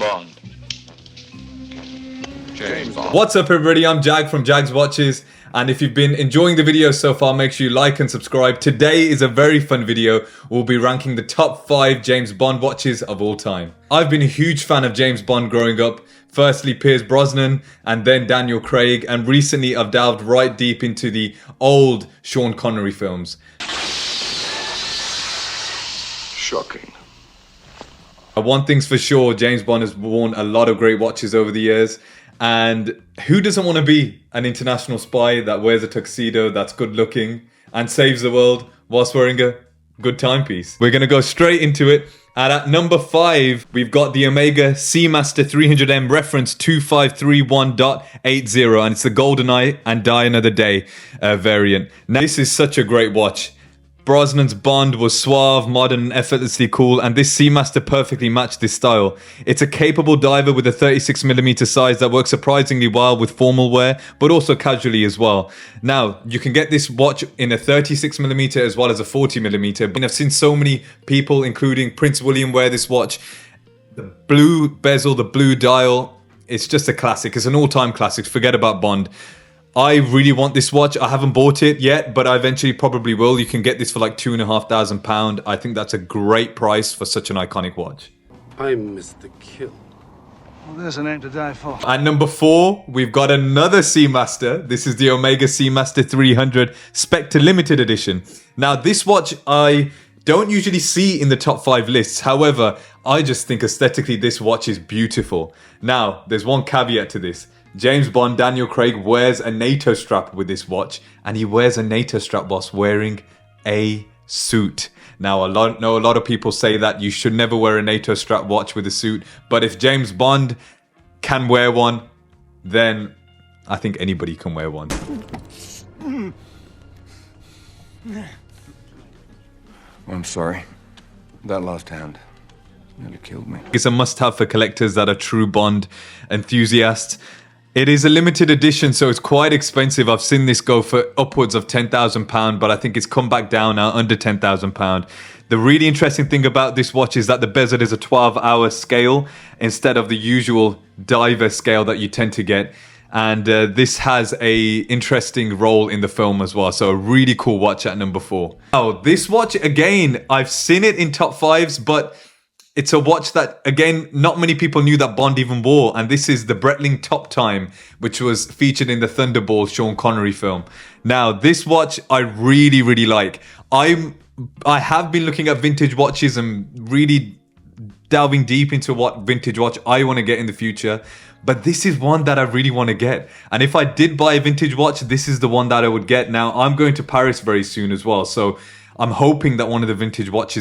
Bond. James Bond. What's up everybody, I'm Jag from Jags Watches, and if you've been enjoying the video so far, make sure you like and subscribe. Today is a very fun video. We'll be ranking the top 5 James Bond watches of all time. I've been a huge fan of James Bond growing up. Firstly Pierce Brosnan and then Daniel Craig, and recently I've delved right deep into the old Sean Connery films. Shocking. One thing's for sure, James Bond has worn a lot of great watches over the years. And who doesn't want to be an international spy that wears a tuxedo, that's good looking, and saves the world whilst wearing a good timepiece? We're going to go straight into it. And at number 5, we've got the Omega Seamaster 300M reference 2531.80, and it's the GoldenEye and Die Another Day variant. Now, this is such a great watch. Brosnan's Bond was suave, modern, and effortlessly cool, and this Seamaster perfectly matched this style. It's a capable diver with a 36mm size that works surprisingly well with formal wear, but also casually as well. Now, you can get this watch in a 36mm as well as a 40mm, and I've seen so many people, including Prince William, wear this watch. The blue bezel, the blue dial, it's just a classic. It's an all-time classic. Forget about Bond. I really want this watch. I haven't bought it yet, but I eventually probably will. You can get this for like £2,500. I think that's a great price for such an iconic watch. I'm Mr. Kill. Well, there's a name to die for. At number 4, we've got another Seamaster. This is the Omega Seamaster 300 Spectre Limited Edition. Now, this watch I don't usually see in the top 5 lists. However, I just think aesthetically this watch is beautiful. Now, there's one caveat to this. James Bond, Daniel Craig, wears a NATO strap with this watch, and he wears a NATO strap whilst wearing a suit. Now, I know a lot of people say that you should never wear a NATO strap watch with a suit, but if James Bond can wear one, then I think anybody can wear one. I'm sorry. That last hand nearly killed me. It's a must-have for collectors that are true Bond enthusiasts. It is a limited edition, so it's quite expensive. I've seen this go for upwards of £10,000, but I think it's come back down now under £10,000. The really interesting thing about this watch is that the bezel is a 12-hour scale instead of the usual diver scale that you tend to get. And this has a interesting role in the film as well. So a really cool watch at number 4. Now, this watch, again, I've seen it in top 5s, but it's a watch that, again, not many people knew that Bond even wore, and this is the Breitling Top Time, which was featured in the Thunderball Sean Connery film. Now, this watch I really, really like. I have been looking at vintage watches and really delving deep into what vintage watch I want to get in the future, but this is one that I really want to get. And if I did buy a vintage watch, this is the one that I would get. Now, I'm going to Paris very soon as well, so I'm hoping that one of the vintage watch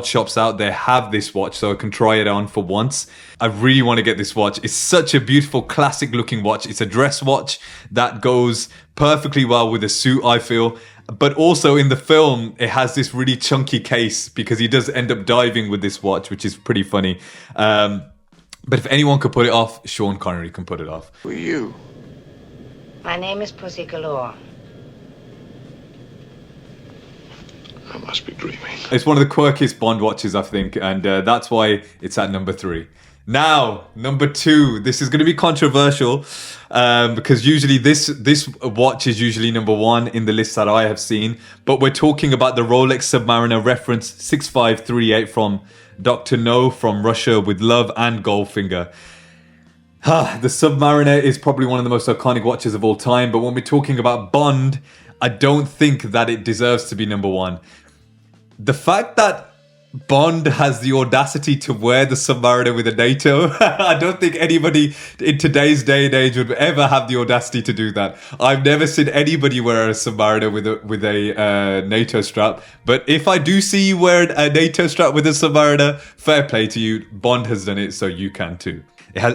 shops out there have this watch so I can try it on for once. I really want to get this watch. It's such a beautiful, classic looking watch. It's a dress watch that goes perfectly well with a suit, I feel. But also in the film, it has this really chunky case because he does end up diving with this watch, which is pretty funny. But if anyone could put it off, Sean Connery can put it off. Who are you? My name is Pussy Galore. I must be dreaming. It's one of the quirkiest Bond watches, I think, and that's why it's at number 3. Now, number 2. This is going to be controversial because usually this watch is usually number 1 in the list that I have seen. But we're talking about the Rolex Submariner reference 6538 from Dr. No, from Russia with Love and Goldfinger. The Submariner is probably one of the most iconic watches of all time, but when we're talking about Bond, I don't think that it deserves to be number 1. The fact that Bond has the audacity to wear the Submariner with a NATO, I don't think anybody in today's day and age would ever have the audacity to do that. I've never seen anybody wear a Submariner with a NATO strap. But if I do see you wear a NATO strap with a Submariner, fair play to you. Bond has done it, so you can too.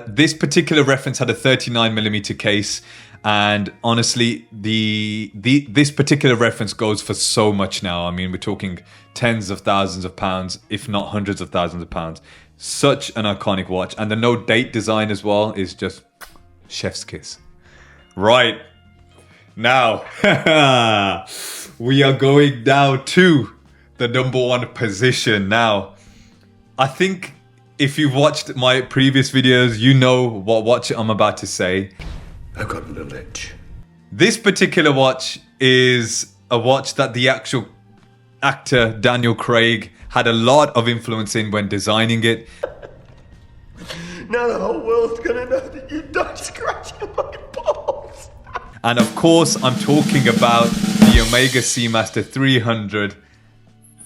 This particular reference had a 39mm case. And honestly, this particular reference goes for so much now. I mean, we're talking tens of thousands of pounds, if not hundreds of thousands of pounds. Such an iconic watch. And the no date design as well is just chef's kiss. Right. Now, we are going down to the number 1 position. Now, I think if you've watched my previous videos, you know what watch I'm about to say. I've got a little itch. This particular watch is a watch that the actual actor Daniel Craig had a lot of influence in when designing it. Now the whole world's gonna know that you died scratching my balls. And of course, I'm talking about the Omega Seamaster 300,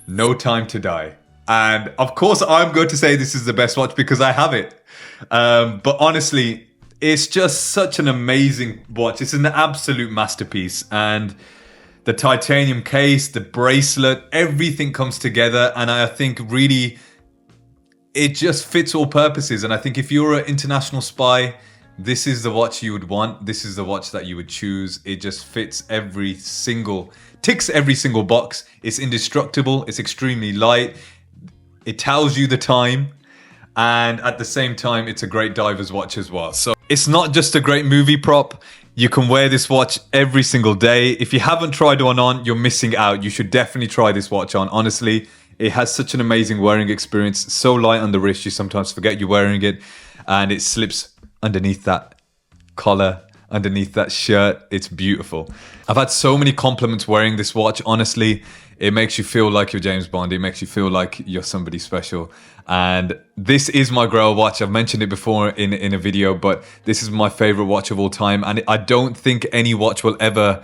No Time to Die. And of course, I'm going to say this is the best watch because I have it. But honestly, it's just such an amazing watch. It's an absolute masterpiece. And the titanium case, the bracelet, everything comes together. And I think really, it just fits all purposes. And I think if you're an international spy, this is the watch you would want. This is the watch that you would choose. It just fits ticks every single box. It's indestructible. It's extremely light. It tells you the time. And at the same time, it's a great diver's watch as well. So it's not just a great movie prop. You can wear this watch every single day. If you haven't tried one on, you're missing out. You should definitely try this watch on. Honestly, it has such an amazing wearing experience. So light on the wrist, you sometimes forget you're wearing it. And it slips underneath that collar, underneath that shirt. It's beautiful. I've had so many compliments wearing this watch. Honestly, it makes you feel like you're James Bond. It makes you feel like you're somebody special. And this is my Grail watch. I've mentioned it before in a video, but this is my favorite watch of all time. And I don't think any watch will ever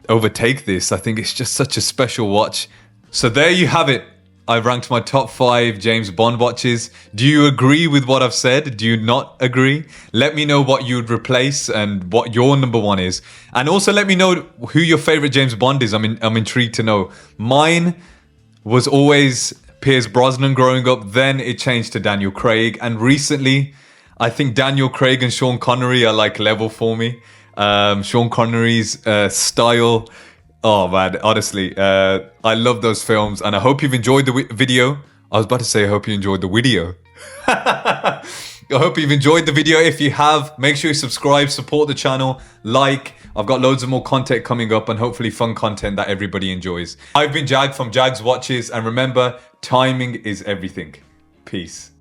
overtake this. I think it's just such a special watch. So there you have it. I've ranked my top 5 James Bond watches. Do you agree with what I've said? Do you not agree? Let me know what you would replace and what your number 1 is. And also let me know who your favorite James Bond is. I'm intrigued to know. Mine was always Pierce Brosnan growing up. Then it changed to Daniel Craig. And recently, I think Daniel Craig and Sean Connery are like level for me. Sean Connery's style. Oh man, honestly, I love those films and I hope you've enjoyed the video. I was about to say I hope you enjoyed the video. I hope you've enjoyed the video. If you have, make sure you subscribe, support the channel, like. I've got loads of more content coming up and hopefully fun content that everybody enjoys. I've been Jag from Jags Watches and remember, timing is everything. Peace.